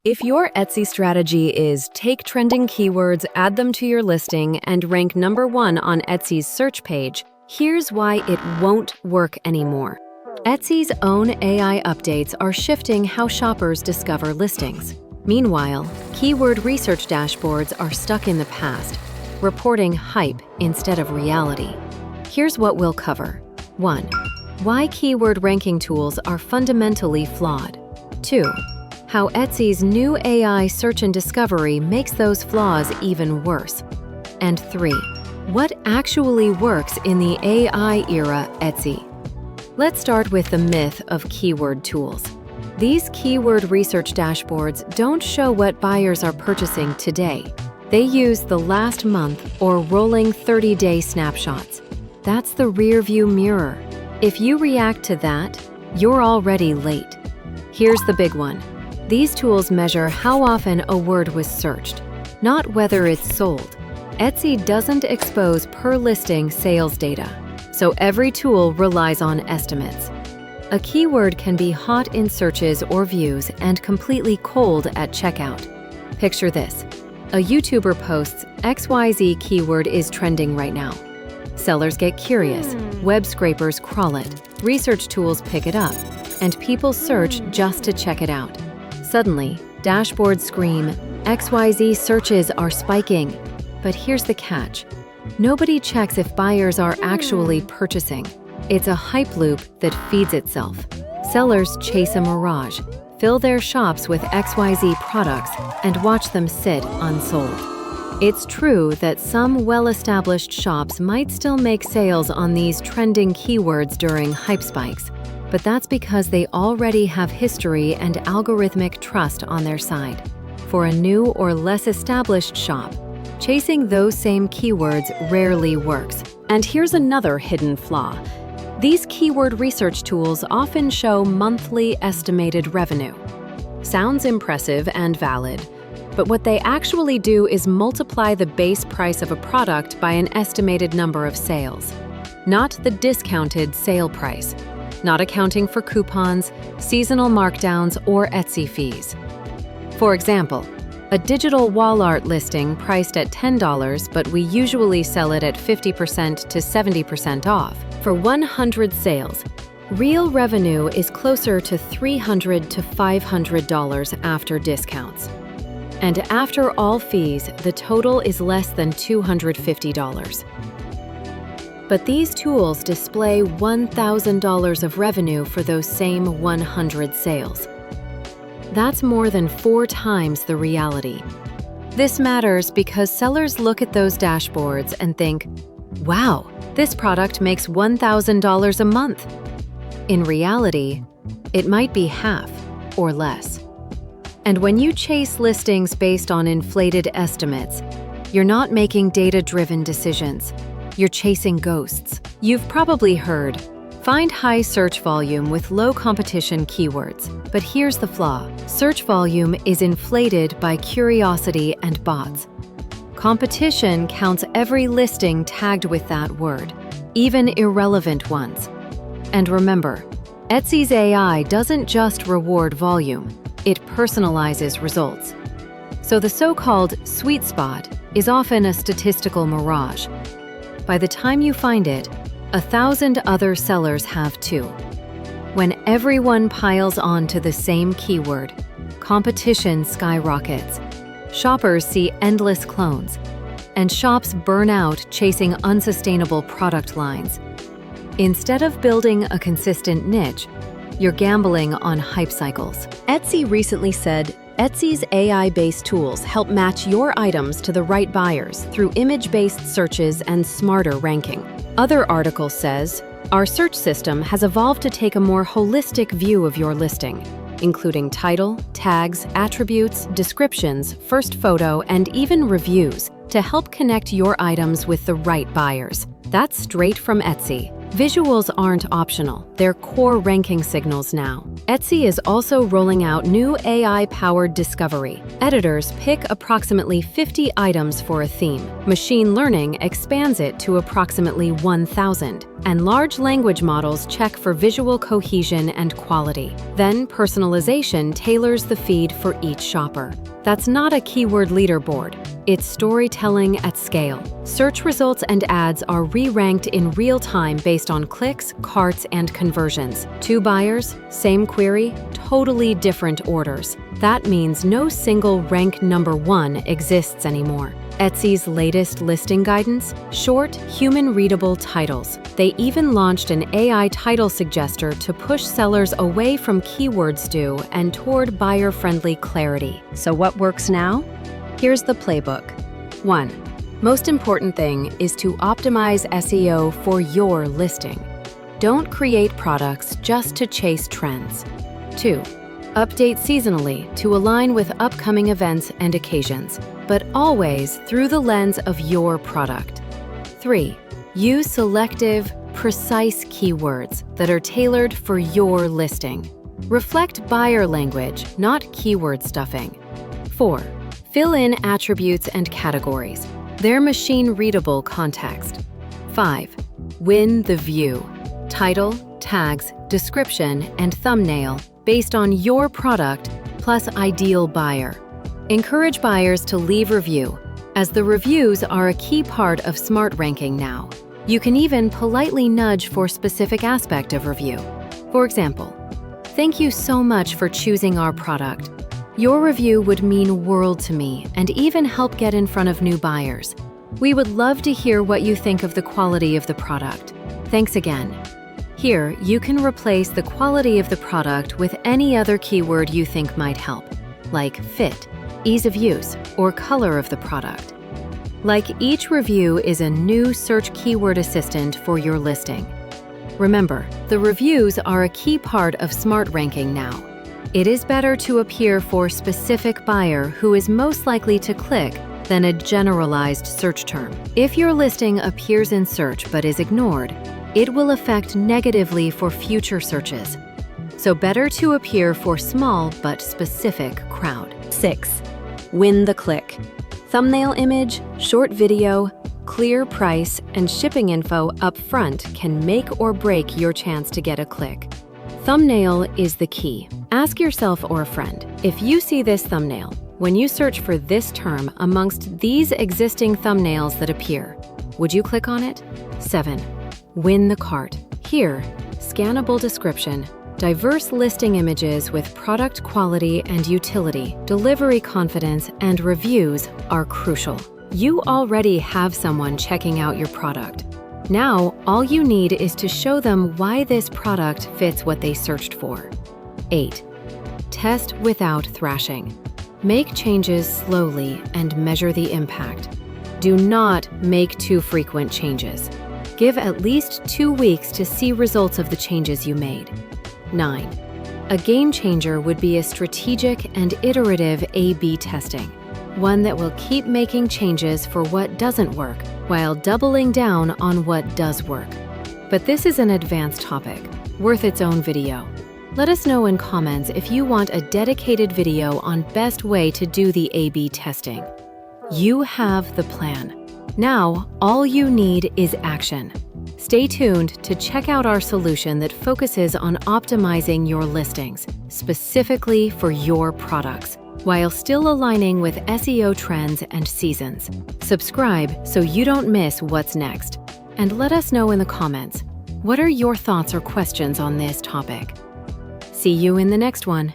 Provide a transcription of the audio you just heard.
If your Etsy strategy is take trending keywords, add them to your listing, and rank #1 on Etsy's search page, here's why it won't work anymore. Etsy's own AI updates are shifting how shoppers discover listings. Meanwhile, keyword research dashboards are stuck in the past, reporting hype instead of reality. Here's what we'll cover. 1. Why keyword ranking tools are fundamentally flawed. 2. How Etsy's new AI search and discovery makes those flaws even worse. And 3. What actually works in the AI era Etsy. Let's start with the myth of keyword tools. These keyword research dashboards don't show what buyers are purchasing today. They use the last month or rolling 30-day snapshots. That's the rear-view mirror. If you react to that, you're already late. Here's the big one. These tools measure how often a word was searched, not whether it's sold. Etsy doesn't expose per-listing sales data, so every tool relies on estimates. A keyword can be hot in searches or views and completely cold at checkout. Picture this. A YouTuber posts XYZ keyword is trending right now. Sellers get curious, web scrapers crawl it, research tools pick it up, and people search just to check it out. Suddenly, dashboards scream, XYZ searches are spiking. But here's the catch. Nobody checks if buyers are actually purchasing. It's a hype loop that feeds itself. Sellers chase a mirage, fill their shops with XYZ products, and watch them sit unsold. It's true that some well-established shops might still make sales on these trending keywords during hype spikes, but that's because they already have history and algorithmic trust on their side. For a new or less established shop, chasing those same keywords rarely works. And here's another hidden flaw. These keyword research tools often show monthly estimated revenue. Sounds impressive and valid, but what they actually do is multiply the base price of a product by an estimated number of sales, not the discounted sale price, not accounting for coupons, seasonal markdowns, or Etsy fees. For example, a digital wall art listing priced at $10, but we usually sell it at 50% to 70% off. For 100 sales, real revenue is closer to $300 to $500 after discounts. And after all fees, the total is less than $250. But these tools display $1,000 of revenue for those same 100 sales. That's more than 4 times the reality. This matters because sellers look at those dashboards and think, wow, this product makes $1,000 a month. In reality, it might be half or less. And when you chase listings based on inflated estimates, you're not making data-driven decisions. You're chasing ghosts. You've probably heard, find high search volume with low competition keywords. But here's the flaw. Search volume is inflated by curiosity and bots. Competition counts every listing tagged with that word, even irrelevant ones. And remember, Etsy's AI doesn't just reward volume, it personalizes results. So the so-called sweet spot is often a statistical mirage. By the time you find it, 1,000 other sellers have too. When everyone piles onto the same keyword, competition skyrockets. Shoppers see endless clones, and shops burn out chasing unsustainable product lines. Instead of building a consistent niche, you're gambling on hype cycles. Etsy recently said, Etsy's AI-based tools help match your items to the right buyers through image-based searches and smarter ranking. Other article says, our search system has evolved to take a more holistic view of your listing, including title, tags, attributes, descriptions, first photo, and even reviews to help connect your items with the right buyers. That's straight from Etsy. Visuals aren't optional, they're core ranking signals now. Etsy is also rolling out new AI-powered discovery. Editors pick approximately 50 items for a theme. Machine learning expands it to approximately 1,000. And large language models check for visual cohesion and quality. Then personalization tailors the feed for each shopper. That's not a keyword leaderboard. It's storytelling at scale. Search results and ads are re-ranked in real time based on clicks, carts, and conversions. 2 buyers, same query, totally different orders. That means no single rank number 1 exists anymore. Etsy's latest listing guidance? Short, human-readable titles. They even launched an AI title suggester to push sellers away from keyword stew and toward buyer-friendly clarity. So what works now? Here's the playbook. 1. Most important thing is to optimize SEO for your listing. Don't create products just to chase trends. 2. Update seasonally to align with upcoming events and occasions, but always through the lens of your product. 3. Use selective, precise keywords that are tailored for your listing. Reflect buyer language, not keyword stuffing. 4. Fill in attributes and categories. They're machine-readable context. 5. Win the view. Title, tags, description, and thumbnail based on your product plus ideal buyer. Encourage buyers to leave review, as the reviews are a key part of smart ranking now. You can even politely nudge for specific aspect of review. For example, "Thank you so much for choosing our product. Your review would mean a world to me and even help get in front of new buyers. We would love to hear what you think of the quality of the product. Thanks again." Here, you can replace the quality of the product with any other keyword you think might help, like fit, ease of use, or color of the product. Like each review is a new search keyword assistant for your listing. Remember, the reviews are a key part of smart ranking now. It is better to appear for specific buyer who is most likely to click than a generalized search term. If your listing appears in search but is ignored, it will affect negatively for future searches. So better to appear for small but specific crowd. 6. Win the click. Thumbnail image, short video, clear price, and shipping info up front can make or break your chance to get a click. Thumbnail is the key. Ask yourself or a friend, if you see this thumbnail, when you search for this term amongst these existing thumbnails that appear, would you click on it? 7. Win the cart. Here, scannable description, diverse listing images with product quality and utility, delivery confidence, and reviews are crucial. You already have someone checking out your product. Now, all you need is to show them why this product fits what they searched for. 8. Test without thrashing. Make changes slowly and measure the impact. Do not make too frequent changes. Give at least 2 weeks to see results of the changes you made. 9. A game changer would be a strategic and iterative A/B testing, one that will keep making changes for what doesn't work while doubling down on what does work. But this is an advanced topic, worth its own video. Let us know in comments if you want a dedicated video on best way to do the A/B testing. You have the plan. Now, all you need is action. Stay tuned to check out our solution that focuses on optimizing your listings, specifically for your products, while still aligning with SEO trends and seasons. Subscribe so you don't miss what's next. And let us know in the comments, what are your thoughts or questions on this topic? See you in the next one.